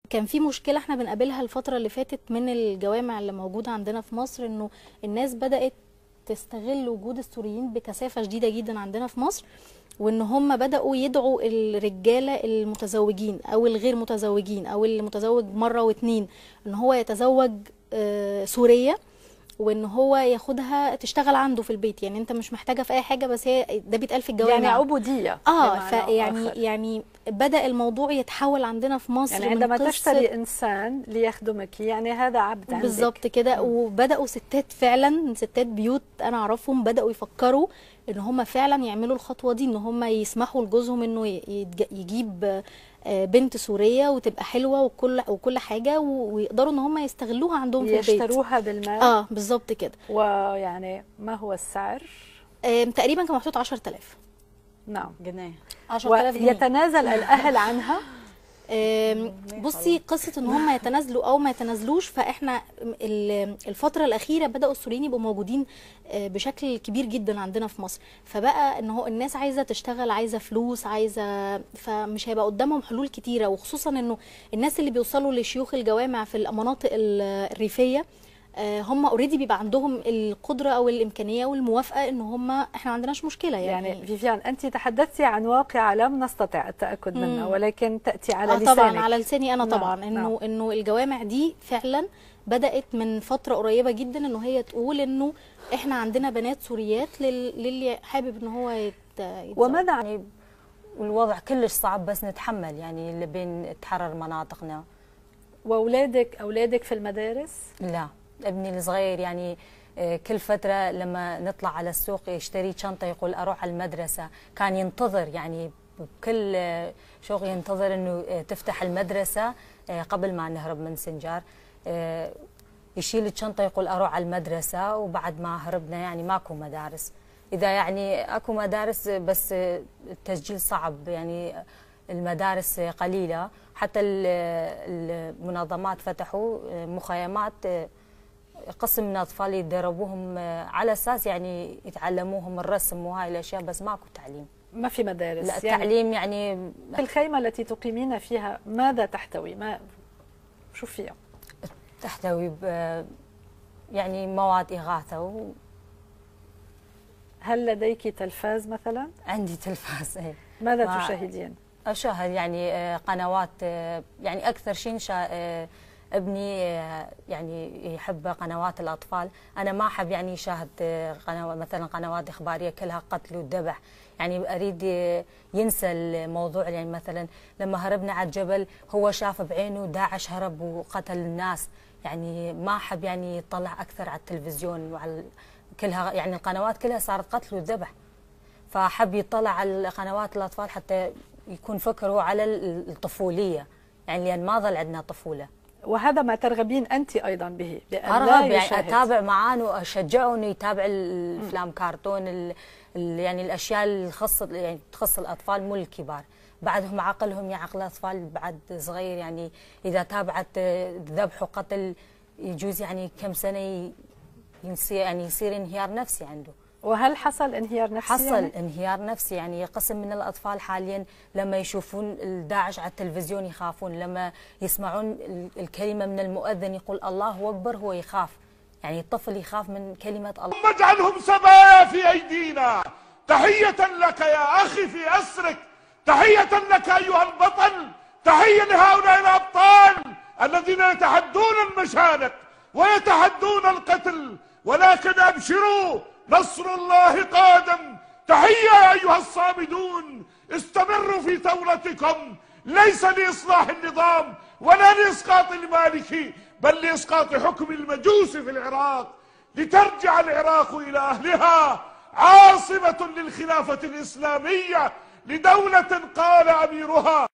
كان في مشكلة احنا بنقابلها الفترة اللي فاتت من الجوامع اللي موجودة عندنا في مصر، انه الناس بدأت تستغل وجود السوريين بكثافة شديدة جدا عندنا في مصر، وان هم بدأوا يدعوا الرجالة المتزوجين او الغير متزوجين او اللي متزوج مرة واتنين ان هو يتزوج سورية، وان هو ياخدها تشتغل عنده في البيت. يعني انت مش محتاجه في اي حاجه، بس هي ده بيتقال في الجوامع، يعني عبوديه. يعني بدأ الموضوع يتحول عندنا في مصر. يعني عندما تشتري انسان ليخدمك، يعني هذا عبد عندك بالظبط كده. وبدأوا ستات فعلا، ستات بيوت انا اعرفهم بدأوا يفكروا ان هم فعلا يعملوا الخطوه دي، ان هم يسمحوا لجوزهم انه يجيب بنت سوريه وتبقى حلوه وكل حاجه، ويقدروا ان هم يستغلوها عندهم في البيت، يشتروها بالمال. بالظبط كده. ويعني ما هو السعر؟ تقريبا كان محطوط 10,000. نعم، جنيه. 10,000 جنيه. يتنازل الاهل عنها؟ بصي، قصه ان هم يتنازلوا او ما يتنازلوش، فاحنا الفتره الاخيره بداوا السوريين يبقوا موجودين بشكل كبير جدا عندنا في مصر، فبقى ان هو الناس عايزه تشتغل، عايزه فلوس، عايزه، فمش هيبقى قدامهم حلول كتيره. وخصوصا انه الناس اللي بيوصلوا لشيوخ الجوامع في المناطق الريفيه هم اوريدي بيبقى عندهم القدره او الامكانيه والموافقه ان هم احنا ما عندناش مشكله. يعني فيفيان، انت تحدثتي عن واقعه لم نستطع التاكد منها، ولكن تاتي على لسانك. طبعا على لساني انا طبعا. انه الجوامع دي فعلا بدات من فتره قريبه جدا انه هي تقول انه احنا عندنا بنات سوريات للي حابب ان هو يتزوج. وماذا يعني الوضع كلش صعب، بس نتحمل يعني لبين تحرر مناطقنا. واولادك في المدارس؟ لا، ابني الصغير يعني كل فترة لما نطلع على السوق يشتري شنطة يقول أروح على المدرسة. كان ينتظر يعني بكل شوق ينتظر أنه تفتح المدرسة قبل ما نهرب من سنجار. يشيل الشنطة يقول أروح على المدرسة، وبعد ما هربنا يعني ماكو مدارس. إذا يعني أكو مدارس بس التسجيل صعب، يعني المدارس قليلة. حتى المنظمات فتحوا مخيمات قسم من الاطفال يدربوهم على اساس يعني يتعلموهم الرسم وهاي الاشياء، بس ماكو تعليم. ما في مدارس. لا، التعليم يعني الخيمه التي تقيمين فيها ماذا تحتوي؟ شو فيها؟ تحتوي يعني مواد اغاثه هل لديك تلفاز مثلا؟ عندي تلفاز. ماذا تشاهدين؟ اشاهد يعني قنوات، يعني اكثر شيء ابني يعني يحب قنوات الأطفال. أنا ما أحب يعني يشاهد مثلا قنوات إخبارية كلها قتل وذبح. يعني أريد ينسى الموضوع. يعني مثلا لما هربنا على الجبل هو شاف بعينه داعش هرب وقتل الناس. يعني ما أحب يعني يطلع أكثر على التلفزيون وعلى كلها، يعني القنوات كلها صارت قتل وذبح. فأحب يطلع على قنوات الأطفال حتى يكون فكره على الطفولية، يعني لأن ما ظل عندنا طفولة. وهذا ما ترغبين أنت أيضا به؟ أرغب يعني أتابع معاه وأشجعه إنه يتابع الأفلام كرتون، يعني الأشياء اللي يعني تخص الأطفال مو الكبار. بعدهم عقلهم يعني عقل الأطفال بعد صغير، يعني إذا تابعت ذبح وقتل يجوز يعني كم سنة يصير انهيار نفسي عنده. وهل حصل انهيار نفسي؟ حصل يعني؟ انهيار نفسي. يعني قسم من الأطفال حاليا لما يشوفون الداعش على التلفزيون يخافون، لما يسمعون الكلمة من المؤذن يقول الله أكبر هو يخاف. يعني الطفل يخاف من كلمة الله. اجعلهم سبايا في أيدينا. تحية لك يا أخي في أسرك، تحية لك أيها البطل، تحية لهؤلاء الأبطال الذين يتحدون المشانق ويتحدون القتل. ولكن أبشروا، نصر الله قادم. تحية أيها الصامدون، استمروا في ثورتكم، ليس لإصلاح النظام ولا لإسقاط المالكي، بل لإسقاط حكم المجوس في العراق، لترجع العراق إلى أهلها عاصمة للخلافة الإسلامية، لدولة قال أميرها